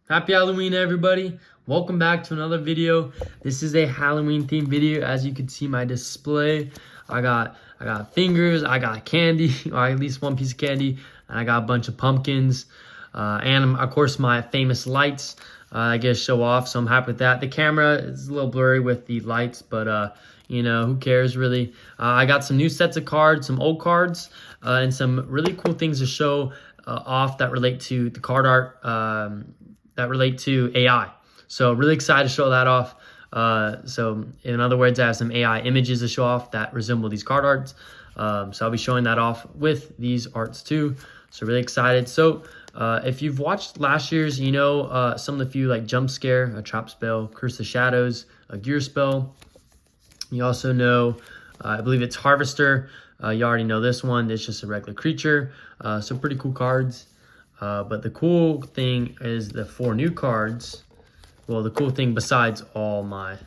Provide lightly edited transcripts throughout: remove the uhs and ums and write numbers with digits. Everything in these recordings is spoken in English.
Happy Halloween, everybody. Welcome back to another video. This is a Halloween themed video. As you can see my display, I got fingers, I got candy, or at least one piece of candy, and I got a bunch of pumpkins, and of course my famous lights. I guess show off, so I'm happy with that. The camera is a little blurry with the lights, but you know, who cares really. I got some new sets of cards, some old cards, and some really cool things to show off that relate to the card art, that relate to AI. So really excited to show that off. So in other words, I have some AI images to show off that resemble these card arts. So I'll be showing that off with these arts too. So really excited. So if you've watched last year's, you know some of the few like Jump Scare, a Trap Spell, Curse of Shadows, a Gear Spell. You also know, I believe it's Harvester. You already know this one. It's just a regular creature. So pretty cool cards. But the cool thing is the 4 new cards. Well, the cool thing besides all my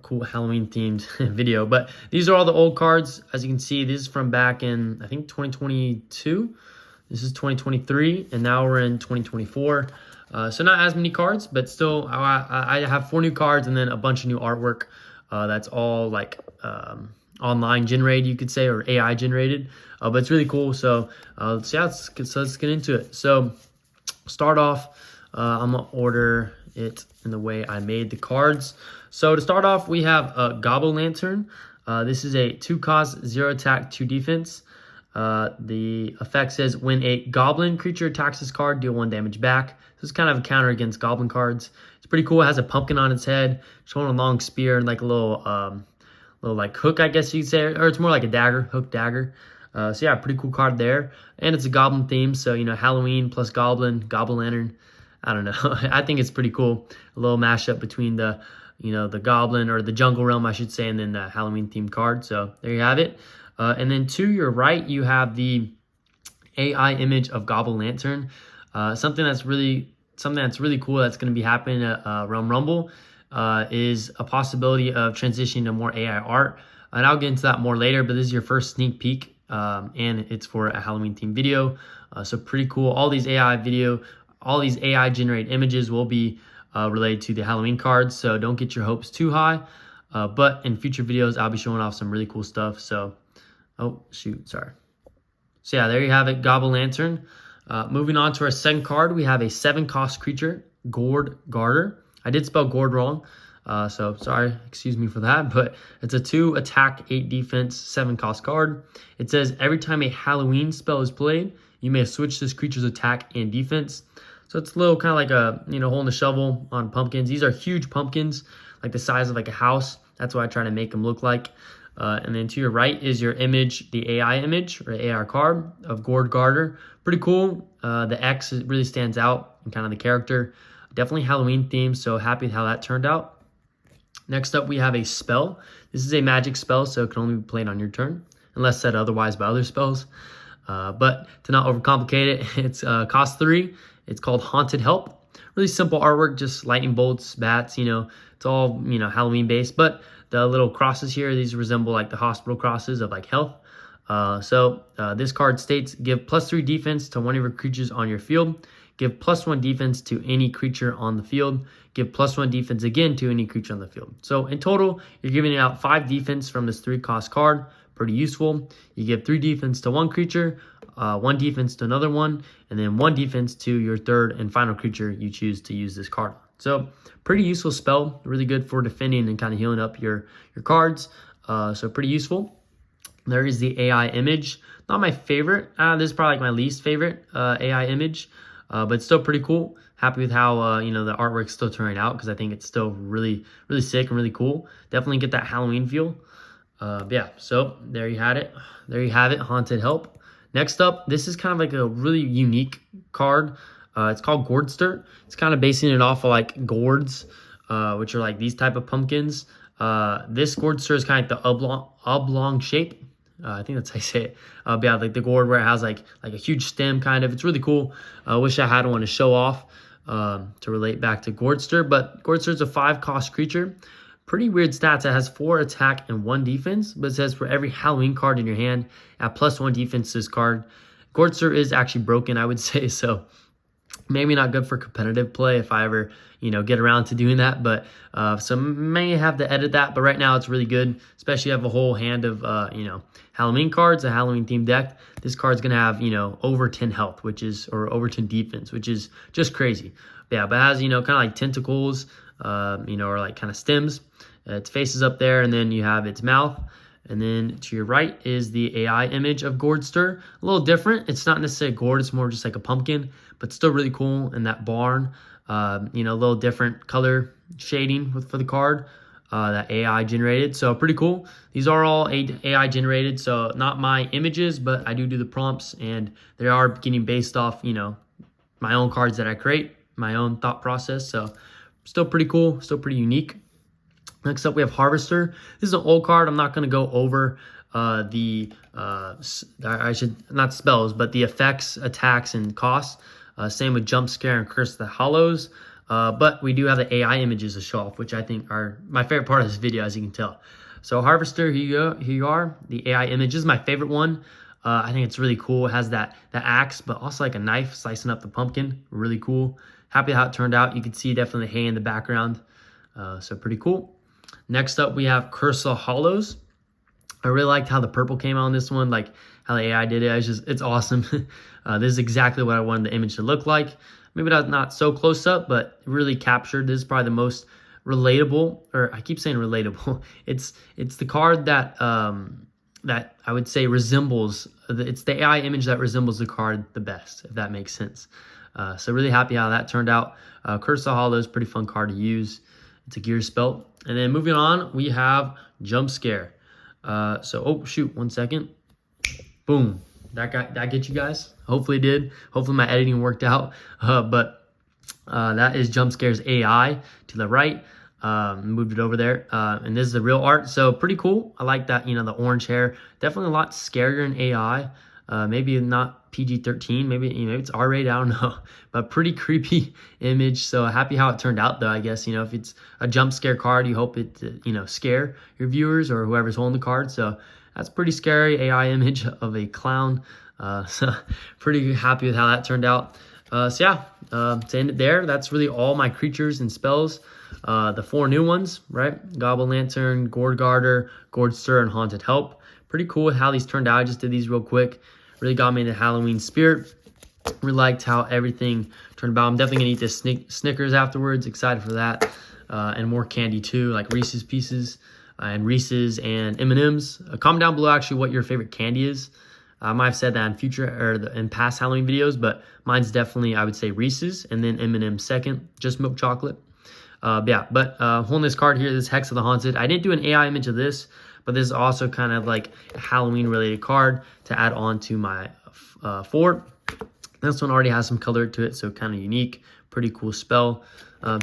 cool Halloween themed video, but these are all the old cards. As you can see, this is from back in, I think, 2022. This is 2023, and now we're in 2024. So not as many cards, but still, I have 4 new cards and then a bunch of new artwork. That's all like online generated, you could say, or AI generated, but it's really cool. So let's get into it. So start off, I'm gonna order it in the way I made the cards. So to start off, we have a Goblin Lantern. This is a 2 cost, 0 attack, 2 defense. The effect says when a goblin creature attacks this card, deal 1 damage back. This is kind of a counter against goblin cards. It's pretty cool. It has a pumpkin on its head, showing a long spear and like a little like hook, I guess you could say, or it's more like a dagger, hook dagger. So yeah, pretty cool card there. And it's a goblin theme, so you know, Halloween plus goblin lantern. I don't know. I think it's pretty cool. A little mashup between the, you know, the goblin or the jungle realm, I should say, and then the Halloween themed card. So there you have it. And then to your right, you have the AI image of Goblin Lantern. Something that's really cool that's going to be happening at Realm Rumble is a possibility of transitioning to more AI art. And I'll get into that more later, but this is your first sneak peek, and it's for a Halloween themed video. So pretty cool. All these AI generated images will be related to the Halloween cards, so don't get your hopes too high. But in future videos, I'll be showing off some really cool stuff. So, oh shoot, sorry. So yeah, there you have it, Goblin Lantern. Moving on to our second card, we have a 7 cost creature, Gourd Garter. I did spell gourd wrong, so sorry, excuse me for that, but it's a 2 attack, 8 defense, 7 cost card. It says every time a Halloween spell is played, you may switch this creature's attack and defense. So it's a little kind of like a, you know, holding a shovel on pumpkins. These are huge pumpkins, like the size of like a house. That's what I try to make them look like. And then to your right is your image, the AI image or AR card of Gourd Garter. Pretty cool. The X really stands out in kind of the character. Definitely Halloween themed, so happy with how that turned out. Next up, we have a spell. This is a magic spell, so it can only be played on your turn, unless said otherwise by other spells. But to not overcomplicate it, it's cost 3. It's called Haunted Help. Really simple artwork, just lightning bolts, bats, you know, it's all, you know, Halloween based, but the little crosses here, these resemble like the hospital crosses of like health. So this card states, give +3 defense to one of your creatures on your field. Give +1 defense to any creature on the field. Give +1 defense again to any creature on the field. So in total, you're giving out 5 defense from this 3 cost card. Pretty useful. You give 3 defense to one creature, 1 defense to another one, and then 1 defense to your third and final creature you choose to use this card. So pretty useful spell, really good for defending and kind of healing up your cards. So pretty useful. There is the AI image. Not my favorite. This is probably like my least favorite AI image, but still pretty cool. Happy with how you know, the artwork's still turning out, because I think it's still really sick and really cool. Definitely get that Halloween feel. Yeah, so there you had it. There you have it, Haunted Help. Next up, this is kind of like a really unique card. It's called Gourdster. It's kind of basing it off of like gourds, which are like these type of pumpkins. This Gourdster is kind of like the oblong shape. I think that's how you say it. Yeah, like the gourd where it has like a huge stem kind of. It's really cool. I wish I had one to show off to relate back to Gourdster. But Gourdster is a 5 cost creature. Pretty weird stats. It has 4 attack and 1 defense, but it says for every Halloween card in your hand, add +1 defense to this card. Gourdster is actually broken, I would say, so Maybe not good for competitive play if I ever, get around to doing that. But so may have to edit that. But right now it's really good, especially have a whole hand of, Halloween cards, a Halloween themed deck. This card's going to have, over 10 health, or over 10 defense, which is just crazy. Yeah, but it has, kind of like tentacles, or like kind of stems. Its face is up there, and then you have its mouth. And then to your right is the AI image of Gourdster. A little different. It's not necessarily a gourd. It's more just like a pumpkin, but still really cool. And that barn, a little different color shading for the card that AI generated. So pretty cool. These are all AI generated. So not my images, but I do the prompts. And they are getting based off, my own cards that I create, my own thought process. So still pretty cool. Still pretty unique. Next up, we have Harvester. This is an old card. I'm not going to go over I should not spells, but the effects, attacks, and costs. Same with Jump Scare and Curse of the Hollows. But we do have the AI images to show off, which I think are my favorite part of this video, as you can tell. So Harvester, here you are. The AI image is my favorite one. I think it's really cool. It has the axe, but also like a knife slicing up the pumpkin. Really cool. Happy how it turned out. You can see definitely the hay in the background. So pretty cool. Next up, we have Curse of Hollows. I really liked how the purple came out on this one, like how the AI did it. It's awesome. This is exactly what I wanted the image to look like. Maybe not so close up, but really captured. This is probably the most relatable, or I keep saying relatable. It's the card that that I would say resembles. It's the AI image that resembles the card the best, if that makes sense. So really happy how that turned out. Curse of Hollows, pretty fun card to use. It's a gear spell. And then moving on, we have Jump Scare. Oh shoot, 1 second. Boom. That get you guys? Hopefully it did. Hopefully my editing worked out. But that is Jump Scare's AI to the right. Moved it over there. And this is the real art. So pretty cool. I like that, the orange hair. Definitely a lot scarier in AI. Maybe not PG-13, maybe it's R-rated, I don't know, but pretty creepy image. So happy how it turned out though, I guess. If it's a jump scare card, you hope it scare your viewers or whoever's holding the card. So that's pretty scary AI image of a clown. So pretty happy with how that turned out. So yeah, to end it there, that's really all my creatures and spells. The 4 new ones, right? Goblin Lantern, Gourd Garter, Gourdster, and Haunted Help. Pretty cool with how these turned out. I just did these real quick. Really got me into Halloween spirit. Really liked how everything turned out. I'm definitely gonna eat this Snickers afterwards. Excited for that. And more candy too, like Reese's Pieces and Reese's and M&M's. Comment down below actually what your favorite candy is. I might have said that in past Halloween videos, but mine's definitely, I would say, Reese's, and then M&M's second, just milk chocolate. Holding this card here, this Hex of the Haunted. I didn't do an AI image of this, but this is also kind of like a Halloween related card to add on to my fort. This one already has some color to it, so kind of unique, pretty cool spell.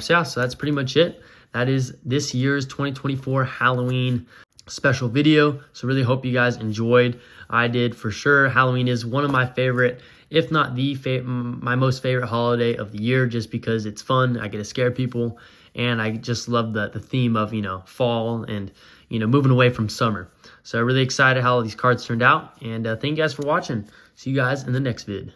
So that's pretty much it. That is this year's 2024 Halloween special video. So really hope you guys enjoyed. I did for sure. Halloween is one of my favorite, if not my most favorite holiday of the year, just because it's fun. I get to scare people, and I just love the theme of fall and moving away from summer. So I'm really excited how these cards turned out, and thank you guys for watching. See you guys in the next vid.